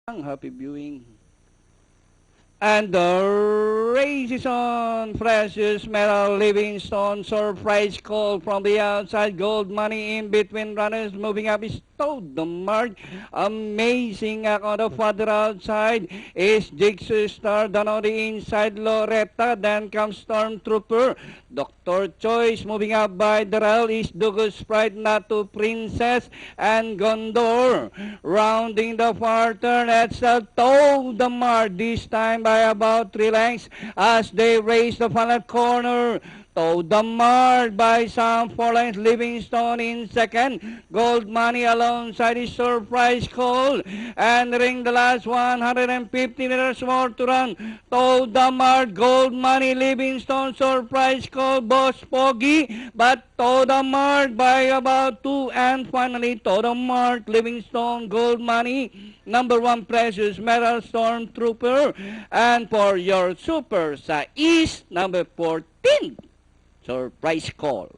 Happy viewing. And the race is on. Precious Metal, Livingstone, surprise call from the outside. Gold Money in between runners. Moving up is Toad the Mark. Amazing on the further outside is Jigsaw Star. Down on the inside, Loretta. Then comes Stormtrooper. Dr. Choice moving up by Darrell is Douglas Sprite, Natu Princess, and Gondor. Rounding the far turn, it's a Toad the Mark this time by about 3 lengths as they race the final corner. Toad the Mark by some 4 lengths. Livingstone in second. Gold Money alongside his surprise call. Entering the last 150 meters more to run. Toad the Mark, Gold Money, Livingstone, surprise call, Boss Foggy. But Toad the Mark by about 2. And finally, Toad the Mark, Livingstone, Gold Money. Number 1, Precious Metal, Stormtrooper. And for your super sa East, number 14. Surprise call.